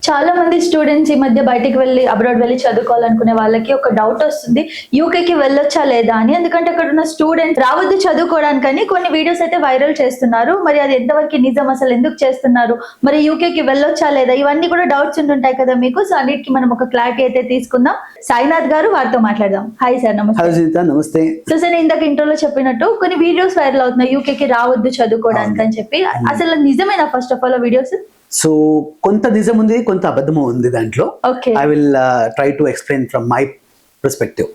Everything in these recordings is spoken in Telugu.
చాలా మంది స్టూడెంట్స్ ఈ మధ్య బయటికి వెళ్ళి అబ్రాడ్ వెళ్ళి చదువుకోవాలనుకునే వాళ్ళకి ఒక డౌట్ వస్తుంది, యూకేకి వెళ్ళొచ్చా లేదా అని. ఎందుకంటే అక్కడ ఉన్న స్టూడెంట్స్ రావద్దు చదువుకోవడానికని కొన్ని వీడియోస్ అయితే వైరల్ చేస్తున్నారు. మరి అది ఎంతవరకు నిజం, అసలు ఎందుకు చేస్తున్నారు, మరి యూకేకి వెళ్ళొచ్చా లేదా, ఇవన్నీ కూడా డౌట్స్ ఉంటుంటాయి కదా మీకు. సో అన్నిటికీ మనం ఒక క్లారిటీ అయితే తీసుకుందాం. సాయినాథ్ గారు, వారితో మాట్లాడదాం. Hi sir. నమస్తే. సో సార్, ఇందాక ఇంట్రోలో చెప్పినట్టు కొన్ని వీడియోస్ వైరల్ అవుతున్నాయి యూకేకి రావద్దు చదువుకోవడానికి అని చెప్పి. అసలు నిజమేనా first of all videos? So కొంత నిజం ఉంది, కొంత అబద్ధము ఉంది దాంట్లో. I will try to explain from my perspective.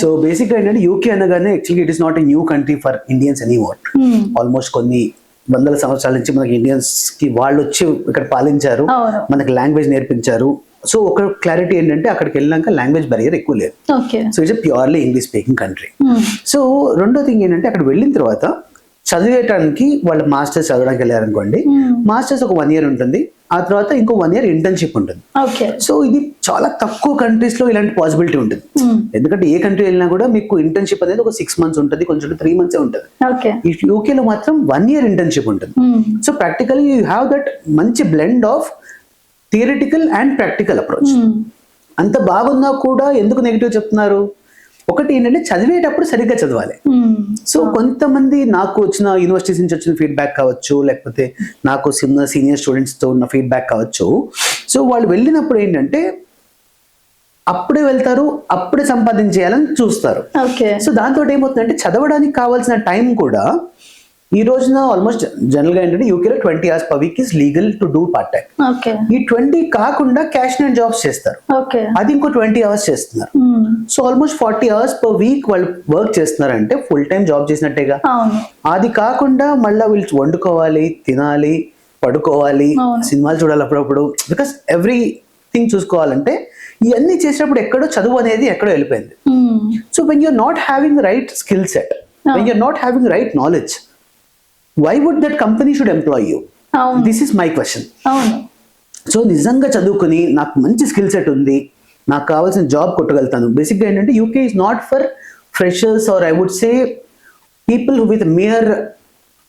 So basic గా ఏంటంటే యూకే అనగానే actually it is not a new country for Indians anymore. Almost కొన్ని వందల సంవత్సరాల నుంచి మనకి ఇండియన్స్ కి వాళ్ళు వచ్చి ఇక్కడ పాలించారు, మనకి లాంగ్వేజ్ నేర్పించారు. సో ఒక క్లారిటీ ఏంటంటే అక్కడికి వెళ్ళినాక లాంగ్వేజ్ బ్యారియర్ ఎక్కువ లేదు. So it's purely English speaking country. So రెండో థింగ్ ఏంటంటే అక్కడ వెళ్ళిన తర్వాత చదివేయడానికి వాళ్ళు మాస్టర్స్ చదవడానికి వెళ్ళారనుకోండి, మాస్టర్స్ ఒక 1 year ఉంటుంది, ఆ తర్వాత ఇంకో 1 year ఇంటర్న్షిప్ ఉంటుంది. సో ఇది చాలా తక్కువ కంట్రీస్ లో ఇలాంటి పాసిబిలిటీ ఉంటుంది. ఎందుకంటే ఏ కంట్రీ వెళ్ళినా కూడా మీకు ఇంటర్న్షిప్ అనేది ఒక 6 months ఉంటుంది, కొంచెం 3 months ఉంటుంది. ఈ యూకే లో మాత్రం 1 year ఇంటర్న్షిప్ ఉంటుంది. So practically you have that మంచి blend of theoretical and practical approach. అంత బాగున్నా కూడా ఎందుకు నెగిటివ్ చెప్తున్నారు? ఒకటి ఏంటంటే చదివేటప్పుడు సరిగ్గా చదవాలి. సో కొంతమంది నాకు వచ్చిన యూనివర్సిటీస్ నుంచి వచ్చిన ఫీడ్బ్యాక్ కావచ్చు, లేకపోతే నాకు సీనియర్ స్టూడెంట్స్ తో ఉన్న ఫీడ్బ్యాక్ కావచ్చు. సో వాళ్ళు వెళ్ళినప్పుడు ఏంటంటే అప్పుడే వెళ్తారు, అప్పుడే సంపాదించేయాలని చూస్తారు. సో దాంతో ఏమవుతుందంటే చదవడానికి కావాల్సిన టైం కూడా ఈ రోజున ఆల్మోస్ట్ జనరల్ గా ఏంటంటే యూకేలో 20 hours per week is legal to do part time. ఈ 20 కాకుండా క్యాష్ అండ్ జాబ్స్ చేస్తారు, అది ఇంకో 20 hours చేస్తున్నారు. So almost 40 hours per week వాళ్ళు వర్క్ చేస్తున్నారంటే ఫుల్ టైం జాబ్ చేసినట్టేగా. అది కాకుండా మళ్ళీ వీళ్ళు వండుకోవాలి, తినాలి, పడుకోవాలి, సినిమాలు చూడాలి అప్పుడప్పుడు, బికాస్ ఎవ్రీ థింగ్ చూసుకోవాలంటే ఇవన్నీ చేసినప్పుడు ఎక్కడో చదువు అనేది ఎక్కడో వెళ్ళిపోయింది. So when you're not having right skill set, when you're not having right knowledge, why would that company should employ you? This is my question. So నిజంగా చదువుకుని నాకు మంచి స్కిల్ సెట్ ఉంది, నాకు కావాల్సిన జాబ్ కొట్టగలుగుతాను. బేసిక్గా ఏంటంటే UK is not for freshers or I would say people with mere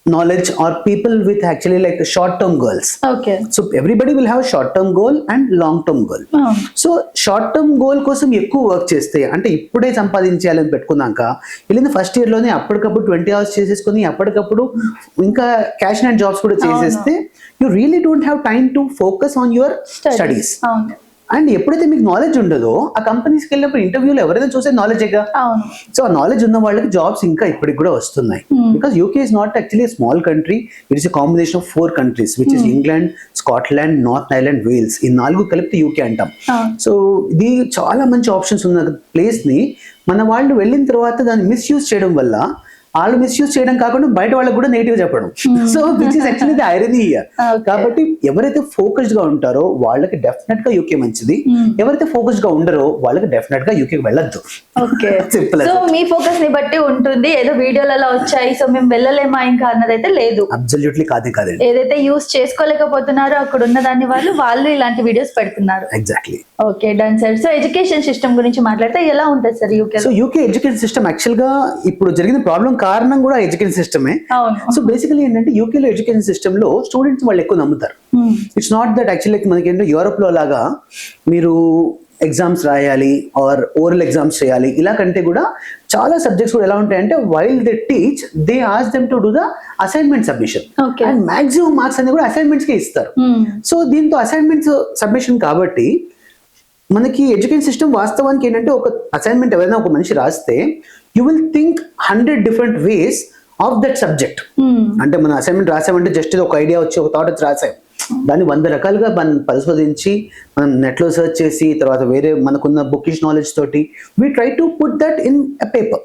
knowledge or people with actually like a short term goals. So everybody will have a short term goal and long term goal. So short term goal కోసం ఎక్కువ వర్క్ చేస్తే, అంటే ఇప్పుడే సంపాదించాలని పెట్టుకున్నాక వెళ్ళిన ఫస్ట్ ఇయర్ లోనే అప్పటికప్పుడు 20 hours చేసేసుకుని అప్పటికప్పుడు ఇంకా క్యాష్ అండ్ జాబ్స్ కూడా చేసేస్తే you really don't have time to focus on your studies. And ఎప్పుడైతే మీకు నాలెడ్జ్ ఉండదో ఆ కంపెనీస్కి వెళ్ళినప్పుడు ఇంటర్వ్యూలో ఎవరైనా చూసే నాలెడ్జేగా. సో ఆ నాలెడ్జ్ ఉన్న వాళ్ళకి జాబ్స్ ఇంకా ఇప్పటికి కూడా వస్తున్నాయి. Because UK is not actually small country, it is a combination of 4 countries which is England, Scotland, North Ireland, Wales. ఈ 4 కలిపి యూకే అంటాం. సో ఇది చాలా మంచి ఆప్షన్స్ ఉన్న ప్లేస్ ని మన వాళ్ళు వెళ్ళిన తర్వాత దాన్ని మిస్యూజ్ చేయడం వల్ల, వాళ్ళు మిస్యూజ్ చేయడం కాకుండా బయట వాళ్ళకి కూడా నెగిటివ్ చెప్పడం. So which is actually the irony here. కాబట్టి ఎవరైతే ఫోకస్డ్ గా ఉంటారో వాళ్ళకి డెఫినెట్ గా యూకే మంచిది, ఎవరైతే ఫోకస్డ్ గా ఉండరో వాళ్ళకి డెఫినెట్ గా యూకే వెళ్ళొద్దు. సో మీ ఫోకస్ ని బట్టి ఉంటుంది. ఏదో వీడియోలలో వచ్చాయి సో మేము వెళ్ళలేమా ఇంకా అన్నదైతే లేదు. అబ్సల్యూట్లీ కాదండి. ఏదైతే యూస్ చేసుకోలేకపోతున్నారో అక్కడ ఉన్న దాన్ని వాళ్ళు ఇలాంటి వీడియోస్ పెడుతున్నారు. Exactly. Okay, done sir. So education system గురించి మాట్లాడితే ఎలా ఉంటుంది sir UK? So UK education system actual గా ఇప్పుడు జరిగిన ప్రాబ్లం కారణం కూడా ఎడ్యుకేషన్ సిస్టమే. సో బేసికలీ ఏంటంటే యూకేలో ఎడ్యుకేషన్ సిస్టమ్ లో స్టూడెంట్స్ వాళ్ళు ఎక్కువ నమ్ముతారు. ఇట్స్ నాట్ దట్ యాక్చువల్లీ మనకి ఏంటంటే యూరోప్ లో లాగా మీరు ఎగ్జామ్స్ రాయాలి ఆర్ ఓరల్ ఎగ్జామ్స్ చేయాలి, ఇలా కంటే కూడా చాలా సబ్జెక్ట్స్ కూడా ఎలా ఉంటాయంటే while they teach they ask them to do the assignment submission and maximum marks అన్ని కూడా అసైన్మెంట్స్ కే ఇస్తారు. సో దీంతో అసైన్మెంట్స్ సబ్మిషన్ కాబట్టి మనకి ఎడ్యుకేషన్ సిస్టమ్ వాస్తవానికి ఏంటంటే ఒక అసైన్మెంట్ ఎవరైనా ఒక మనిషి రాస్తే you will think 100 different ways of that subject. అంటే మనం అసైన్మెంట్ రాసామంటే జస్ట్ ఒక ఐడియా వచ్చి ఒక థాట్ వచ్చి రాసాం, దాన్ని 100 రకాలుగా మనం పరిశోధించి మనం నెట్లో సెర్చ్ చేసి తర్వాత వేరే మనకున్న బుకిష్ నాలెడ్జ్ తోటి we try to put that in a paper.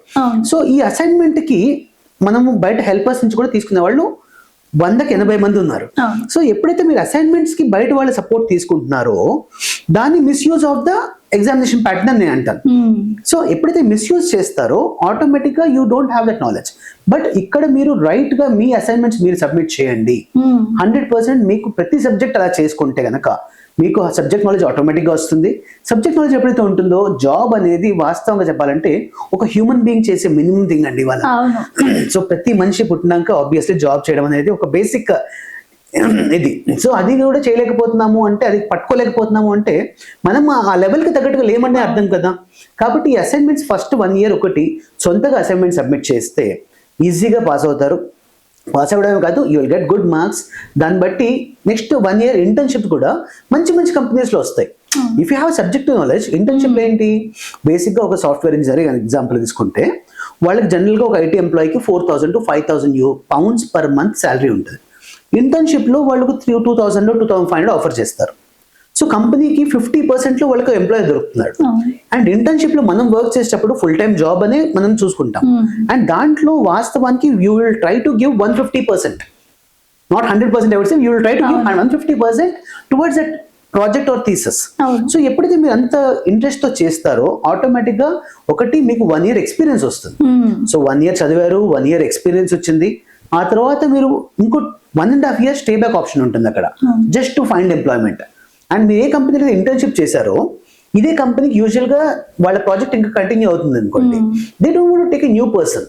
So ఈ అసైన్మెంట్ కి మనము బయట హెల్పర్స్ నుంచి కూడా తీసుకునే వాళ్ళు 100కి 80 మంది ఉన్నారు. సో ఎప్పుడైతే మీరు అసైన్మెంట్స్ కి బయట వాళ్ళ సపోర్ట్ తీసుకుంటున్నారో దాన్ని misuse of the examination pattern అని నేను అంటాను. సో ఎప్పుడైతే మిస్యూజ్ చేస్తారో ఆటోమేటిక్ గా you don't have that knowledge. But ఇక్కడ మీరు రైట్ గా మీ అసైన్మెంట్స్ మీరు సబ్మిట్ చేయండి. 100% మీకు ప్రతి సబ్జెక్ట్ అలా చేసుకుంటే గనక మీకు సబ్జెక్ట్ నాలెడ్జ్ ఆటోమేటిక్గా వస్తుంది. సబ్జెక్ట్ నాలెడ్జ్ ఎప్పుడైతే ఉంటుందో జాబ్ అనేది వాస్తవంగా చెప్పాలంటే ఒక హ్యూమన్ బీయింగ్ చేసే మినిమం థింగ్ అండి ఇవాళ. సో ప్రతి మనిషి పుట్టినాక ఆబ్వియస్లీ జాబ్ చేయడం అనేది ఒక బేసిక్ ఇది. సో అది కూడా చేయలేకపోతున్నాము అంటే, అది పట్టుకోలేకపోతున్నాము అంటే మనం ఆ లెవెల్కి తగ్గట్టుగా లేమనే అర్థం కదా. కాబట్టి ఈ అసైన్మెంట్స్ ఫస్ట్ 1 year ఒకటి సొంతగా అసైన్మెంట్ సబ్మిట్ చేస్తే ఈజీగా పాస్ అవుతారు. పాస్ అవ్వడమే కాదు, you will get good marks. దాన్ని బట్టి నెక్స్ట్ 1 year ఇంటర్న్షిప్ కూడా మంచి మంచి కంపెనీస్లో వస్తాయి. If you have subject knowledge, internship ఏంటి, బేసిక్గా ఒక సాఫ్ట్వేర్ ఇంజనీర్ ఎగ్జాంపుల్ తీసుకుంటే వాళ్ళకి జనరల్గా ఒక ఐటీ ఎంప్లాయీకి 4,000 to 5,000 pounds per month salary ఉంటుంది. ఇంటర్న్షిప్లో వాళ్ళకు 2,000 to 2,500 ఆఫర్ చేస్తారు. సో కంపెనీకి 50% వాళ్ళకి ఎంప్లాయీ దొరుకుతున్నాడు. అండ్ ఇంటర్న్షిప్ లో మనం వర్క్ చేసేటప్పుడు ఫుల్ టైమ్ జాబ్ అనే మనం చూసుకుంటాం. అండ్ దాంట్లో వాస్తవానికి you will try to give 150%, not 100%. I would say you will try to give 150% towards that project or thesis. So ఎప్పుడైతే మీరు అంత ఇంట్రెస్ట్ తో చేస్తారో ఆటోమేటిక్ గా ఒకటి మీకు 1 year ఎక్స్పీరియన్స్ వస్తుంది. సో 1 year చదివారు, 1 year ఎక్స్పీరియన్స్ వచ్చింది. ఆ తర్వాత మీరు ఇంకో 1.5 years స్టే బ్యాక్ ఆప్షన్ ఉంటుంది అక్కడ, just to find employment. And మీరు ఏ కంపెనీలో ఇంటర్న్షిప్ చేశారో ఇదే కంపెనీకి యూజువల్ గా వాళ్ళ ప్రాజెక్ట్ ఇంకా కంటిన్యూ అవుతుంది అనుకోండి, they don't want to take a new person,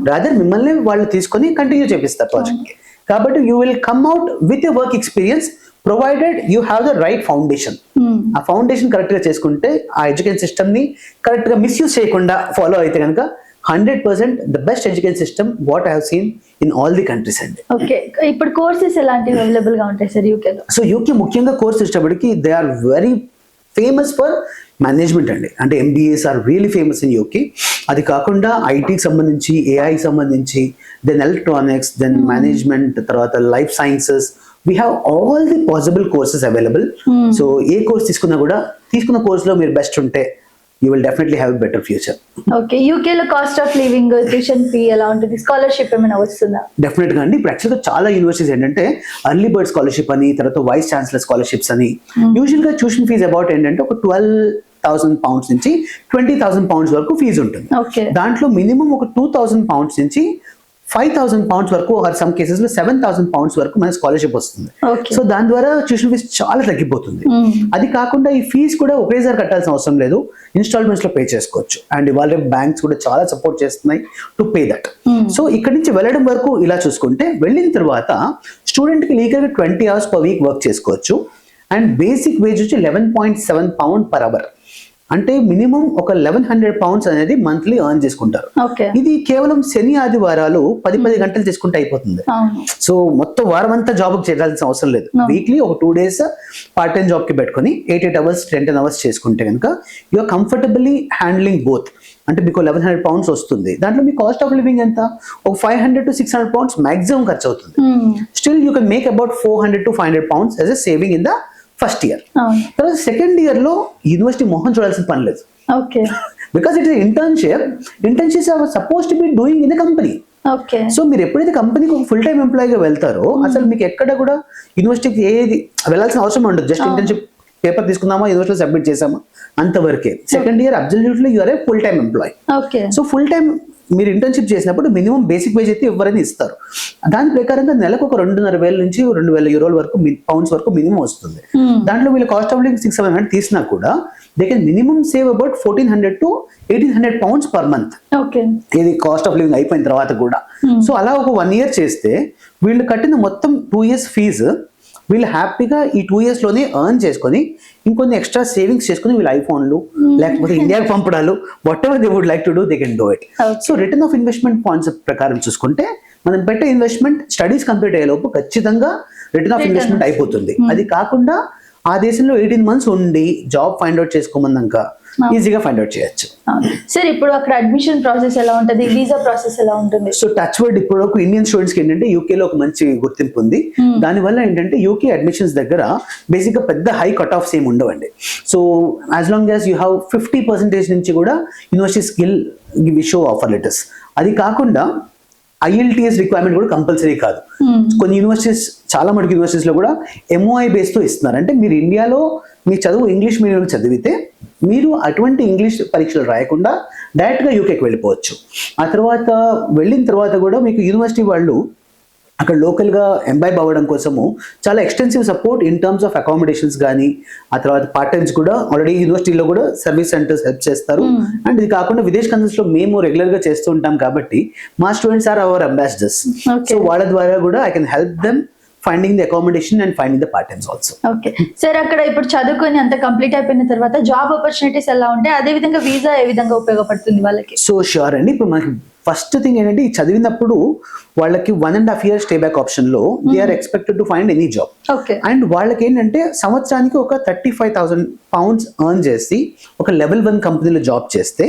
rather మిమ్మల్ని వాళ్ళు తీసుకొని కంటిన్యూ చేపిస్తారు ప్రాజెక్ట్ కి. కాబట్టి you will come out with a work experience provided you have the right foundation. ఆ ఫౌండేషన్ కరెక్ట్ గా చేసుకుంటే, ఆ ఎడ్యుకేషన్ సిస్టమ్ ని కరెక్ట్ గా మిస్యూజ్ చేయకుండా ఫాలో అయితే కనుక 100% the best education system what I have seen in all the countries అండి. ఓకే, ఇప్పుడు కోర్సెస్ ఎలాంటివి అవైలబుల్ గా ఉంటాయి సార్ యూకేలో? సో యూకే ముఖ్యంగా కోర్స్ ఇష్టపడికి they are very famous for management అండి. అంటే MBAs are really famous in UK. అది కాకుండా ఐటీకి సంబంధించి, ఏఐకి సంబంధించి, దెన్ ఎలక్ట్రానిక్స్, దెన్ మేనేజ్మెంట్, తర్వాత life sciences, we have all the possible courses available. So ఏ కోర్స్ తీసుకున్నా కూడా తీసుకున్న కోర్సులో మీరు బెస్ట్ ఉంటే you will definitely have a better future. Okay, UK లో cost of living, tuition fee ఎలా ఉంటుంది? స్కాలర్షిప్ ఏమైనా వస్తుందా? డెఫినెట్ గా అండి. ఇప్పుడు యాక్చువల్గా చాలా యూనివర్సిటీస్ ఏంటంటే ఎర్లీ బర్డ్ స్కాలర్షిప్ అని, తర్వాత వైస్ ఛాన్సలర్ స్కాలర్షిప్స్ అని, యూజువల్ గా ట్యూషన్ ఫీజ్ అబౌట్ ఏంటంటే ఒక 12,000 pounds నుంచి 20,000 pounds వరకు ఫీజు ఉంటుంది. దాంట్లో మినిమం ఒక 2,000 pounds నుంచి 5,000 pounds వరకు, ఆర్ సమ్ కేసెస్ లో 7,000 pounds వరకు మన స్కాలర్షిప్ వస్తుంది. సో దాని ద్వారా ట్యూషన్ ఫీజు చాలా తగ్గిపోతుంది. అది కాకుండా ఈ ఫీజు కూడా ఒకేసారి కట్టాల్సిన అవసరం లేదు, ఇన్స్టాల్మెంట్స్ లో పే చేసుకోవచ్చు. అండ్ ఇవాళ బ్యాంక్స్ కూడా చాలా సపోర్ట్ చేస్తున్నాయి టు పే దట్. సో ఇక్కడ నుంచి వెళ్ళడం వరకు ఇలా చూసుకుంటే, వెళ్ళిన తర్వాత స్టూడెంట్ కి లీగల్గా 20 hours per week వర్క్ చేసుకోవచ్చు. అండ్ బేసిక్ వేజ్ వచ్చి 11.7 pounds per hour. అంటే మినిమం ఒక 1,100 pounds అనేది మంత్లీ ఎర్న్ చేసుకుంటారు. ఇది కేవలం శని ఆదివారాలు 10 గంటలు చేసుకుంటే అయిపోతుంది. సో మొత్తం వారం అంతా జాబ్ చేయాల్సిన అవసరం లేదు. వీక్లీ ఒక 2 days పార్ట్ టైం జాబ్ కి పెట్టుకుని 8 hours 10 hours చేసుకుంటే కనుక you are comfortably handling both. అంటే మీకు 1,100 pounds వస్తుంది. దాంట్లో మీ కాస్ట్ ఆఫ్ లివింగ్ ఎంత, ఒక 500 to 600 pounds మాక్సిమం ఖర్చు అవుతుంది. Still you can make about 400 to 500 pounds as a saving in the first year. తర్వాత సెకండ్ ఇయర్ లో యూనివర్సిటీ మొహం చూడాల్సిన పని లేదు, because it is internships are suppose to be doing in the company. So మీరు ఎప్పుడైతే కంపెనీకి ఒక ఫుల్ టైం ఎంప్లాయీగా వెళ్తారో అసలు మీకు ఎక్కడ కూడా యూనివర్సిటీకి ఏది వెళ్ళాల్సిన అవసరం ఉండదు. జస్ట్ ఇంటర్న్షిప్ పేపర్ తీసుకుందామా, యూనివర్సిటీలో సబ్మిట్ చేసామా, అంతవరకే. Second year absolutely you are a full time employee. So full time మీరు ఇంటర్న్షిప్ చేసినప్పుడు మినిమం బేసిక్ వేజ్ అయితే ఎవరైనా ఇస్తారు. దాని ప్రకారంగా నెలకు ఒక 2,500 నుంచి 2,000 euros వరకు పౌండ్స్ వరకు మినిమం వస్తుంది. దాంట్లో వీళ్ళ కాస్ట్ ఆఫ్ లివింగ్ 600-700 తీసినా కూడా they can minimum save about 1,400 to 1,800 pounds per month. ఇది కాస్ట్ ఆఫ్ లివింగ్ అయిపోయిన తర్వాత కూడా. సో అలా ఒక 1 year చేస్తే వీళ్ళు కట్టిన మొత్తం 2 years ఫీజు వీళ్ళు హ్యాపీగా ఈ 2 years లోనే ఎర్న్ చేసుకొని ఇంకొన్ని ఎక్స్ట్రా సేవింగ్స్ చేసుకుని వీళ్ళు ఐఫోన్లు లేకపోతే ఇండియాకి పంపడాలు, whatever they would like to do they can do it. So return of investment concept ప్రకారం చూసుకుంటే మనం పెట్టే ఇన్వెస్ట్మెంట్ స్టడీస్ కంప్లీట్ అయ్యేలోపు ఖచ్చితంగా రిటర్న్ ఆఫ్ ఇన్వెస్ట్మెంట్ అయిపోతుంది. అది కాకుండా ఆ దేశంలో 18 months ఉండి జాబ్ ఫైండ్ అవుట్ చేసుకోమన్నాక ఈజీగా ఫైండ్ అవుట్ చేయొచ్చు. సార్ ఇప్పుడు అక్కడ అడ్మిషన్ ప్రాసెస్ ఎలా ఉంటుంది, వీసా ప్రాసెస్ ఎలా ఉంటుంది? సో టచ్ వర్డ్ ఇప్పుడు ఇండియన్ స్టూడెంట్స్ కి ఏంటంటే యూకే లో ఒక మంచి గుర్తింపు ఉంది. దానివల్ల ఏంటంటే యూకే అడ్మిషన్స్ దగ్గర బేసిక్ గా పెద్ద హై కట్ ఆఫ్స్ ఏమి ఉండవండి. So as long as you have 50% నుంచి కూడా university skill show offer letters. అది కాకుండా IELTS రిక్వైర్మెంట్ కూడా కంపల్సరీ కాదు. కొన్ని యూనివర్సిటీస్, చాలా మటుకు యూనివర్సిటీస్ లో కూడా MOI బేస్ తో ఇస్తున్నారు. అంటే మీరు ఇండియాలో మీ చదువు ఇంగ్లీష్ మీడియం చదివితే మీరు అటువంటి ఇంగ్లీష్ పరీక్షలు రాయకుండా డైరెక్ట్ గా యూకేకి వెళ్ళిపోవచ్చు. ఆ తర్వాత వెళ్ళిన తర్వాత కూడా మీకు యూనివర్సిటీ వాళ్ళు అక్కడ లోకల్ గా ఎంబైబ్ అవ్వడం కోసము చాలా extensive support in terms of accommodations కానీ, ఆ తర్వాత పార్ట్ టైమ్స్ కూడా ఆల్రెడీ యూనివర్సిటీలో కూడా సర్వీస్ సెంటర్స్ హెల్ప్ చేస్తారు. అండ్ ఇది కాకుండా విదేశ్ కన్సల్స్ లో మేము రెగ్యులర్ గా చేస్తూ ఉంటాం కాబట్టి మా students are our ambassadors. So వాళ్ళ ద్వారా కూడా I can help them finding the accommodation and finding the part times also. Okay sir, అక్కడ ఇప్పుడు చదువుకొని అంత కంప్లీట్ అయిపోయిన తర్వాత జాబ్ ఆపర్చునిటీస్ ఎలా ఉంటాయి, అదే విధంగా వీసా ఏ విధంగా ఉపయోగపడుతుంది వాళ్ళకి? సో ష్యూర్ అండి. ఇప్పుడు మనకి ఫస్ట్ థింగ్ ఏంటంటే ఈ చదివినప్పుడు వాళ్ళకి 1.5 years స్టే బ్యాక్ ఆప్షన్ లో they are expected to find any job. Okay. And వాళ్ళకి ఏంటంటే సంవత్సరానికి ఒక 35,000 pounds ఎర్న్ చేసి ఒక లెవెల్ 1 కంపెనీలో జాబ్ చేస్తే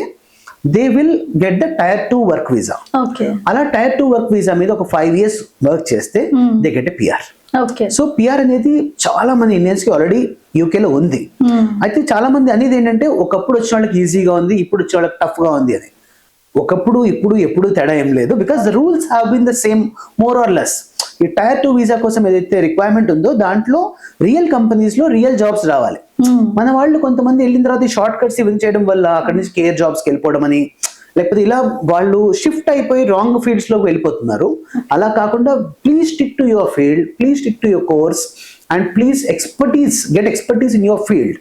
they will get the Tier 2 work visa. Okay. అలా Tier 2 వర్క్ వీసా మీద ఒక 5 years వర్క్ చేస్తే they get a PR. Okay. So PR అనేది చాలా మంది ఇండియన్స్ కి ఆల్రెడీ యూకేలో ఉంది. అయితే చాలా మంది అనేది ఏంటంటే ఒకప్పుడు వచ్చిన వాళ్ళకి ఈజీగా ఉంది, ఇప్పుడు వచ్చే వాళ్ళకి టఫ్ గా ఉంది అని. ఒకప్పుడు ఇప్పుడు ఎప్పుడు తేడా ఏం లేదు, because the rules have been the same more or less. ఈ Tier 2 వీసా కోసం ఏదైతే రిక్వైర్మెంట్ ఉందో దాంట్లో రియల్ కంపెనీస్ లో రియల్ జాబ్స్ రావాలి. మన వాళ్ళు కొంతమంది వెళ్ళిన తర్వాత ఈ షార్ట్ కట్స్ ఇవన్నీ చేయడం వల్ల అక్కడ నుంచి కేర్ జాబ్స్ కి వెళ్ళిపోవడం అని, లేకపోతే ఇలా వాళ్ళు షిఫ్ట్ అయిపోయి రాంగ్ ఫీల్డ్స్ లోకి వెళ్ళిపోతున్నారు. అలా కాకుండా please stick to your field, please stick to your course and please get expertise in your field.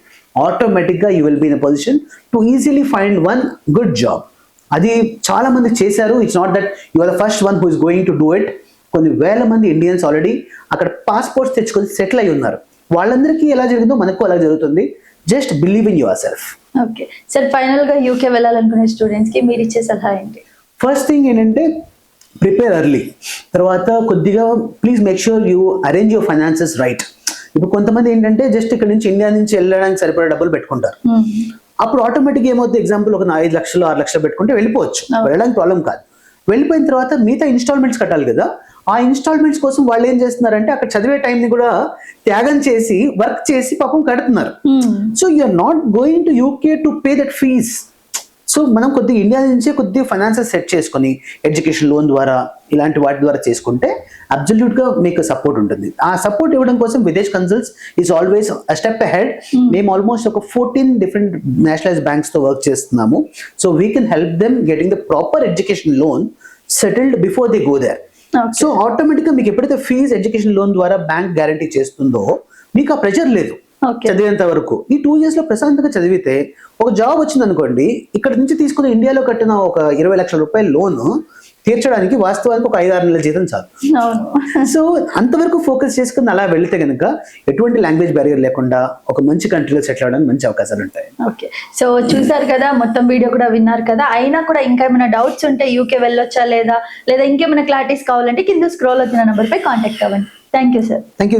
Automatic గా you will be in a position to easily find one good job. అది చాలా మంది చేశారు. It's not that you are the first one who is going to do it. కొన్ని వేల మంది ఇండియన్స్ ఆల్రెడీ అక్కడ పాస్పోర్ట్స్ తెచ్చుకొని సెటిల్ అయి ఉన్నారు. వాళ్ళందరికీ ఎలా జరిగిందో మనకు అలా జరుగుతుంది. Just believe in your self. Okay sir, final గా యూకే వెళ్ళాలనుకునే స్టూడెంట్స్ కి మీరు ఇచ్చే సలహా ఏంటి? ఫస్ట్ థింగ్ ఏంటంటే ప్రిపేర్ ఎర్లీ. తర్వాత కొద్దిగా please make sure you arrange your finances right. ఇప్పుడు కొంతమంది ఏంటంటే జస్ట్ ఇక్కడ నుంచి ఇండియా నుంచి వెళ్ళడానికి సరిపడే డబ్బులు పెట్టుకుంటారు. అప్పుడు ఆటోమేటిక్ ఏమవుతుంది, ఎగ్జాంపుల్ ఒక 5 లక్షలు 6 లక్షలు పెట్టుకుంటే వెళ్ళిపోవచ్చు, వెళ్ళడానికి ప్రాబ్లం కాదు. వెళ్ళిపోయిన తర్వాత మిగతా ఇన్స్టాల్మెంట్స్ కట్టాలి కదా. ఆ ఇన్స్టాల్మెంట్స్ కోసం వాళ్ళు ఏం చేస్తున్నారంటే అక్కడ చదివే టైంని కూడా త్యాగం చేసి వర్క్ చేసి పాపం కడుతున్నారు. So you're not going to UK to pay that fees. సో మనం కొద్దిగా ఇండియా నుంచే కొద్దిగా ఫైనాన్సెస్ సెట్ చేసుకొని ఎడ్యుకేషన్ లోన్ ద్వారా ఇలాంటి వాటి ద్వారా చేసుకుంటే అబ్సల్యూట్ గా మీకు సపోర్ట్ ఉంటుంది. ఆ సపోర్ట్ ఇవ్వడం కోసం Videsh Consults is always a step ahead. మేము ఆల్మోస్ట్ ఒక 14 డిఫరెంట్ నేషనలైజ్ బ్యాంక్స్ తో వర్క్ చేస్తున్నాము. So we can help them getting the proper education loan settled before they go there. So automatic గా మీకు ఎప్పుడైతే ఫీజ్ ఎడ్యుకేషన్ లోన్ ద్వారా బ్యాంక్ గ్యారంటీ చేస్తుందో మీకు ఆ ప్రెషర్ లేదు చదివేంత వరకు. ఈ 2 years లో ప్రశాంతంగా చదివితే ఒక జాబ్ వచ్చింది అనుకోండి, ఇక్కడ నుంచి తీసుకుని ఇండియాలో కట్టిన ఒక 20 లక్షల రూపాయల లోన్ తీర్చడానికి వాస్తవానికి ఒక 5-6 నెలల జీతం చాలు. సో అంతవరకు ఫోకస్ చేసుకుని అలా వెళితే కనుక ఎటువంటి లాంగ్వేజ్ బ్యారియర్ లేకుండా ఒక మంచి కంట్రీలో సెటిల్ అవడానికి మంచి అవకాశాలు ఉంటాయి. ఓకే, సో చూసారు కదా, మొత్తం వీడియో కూడా విన్నారు కదా. అయినా కూడా ఇంకా ఏమైనా డౌట్స్ ఉంటే యూకే వెళ్ళొచ్చా లేదా ఇంకేమైనా క్లారిటీస్ కావాలంటే కింద స్క్రోల్ అవుతున్న నెంబర్ పై కాంటాక్ట్ అవ్వండి. Thank you sir. Thank you.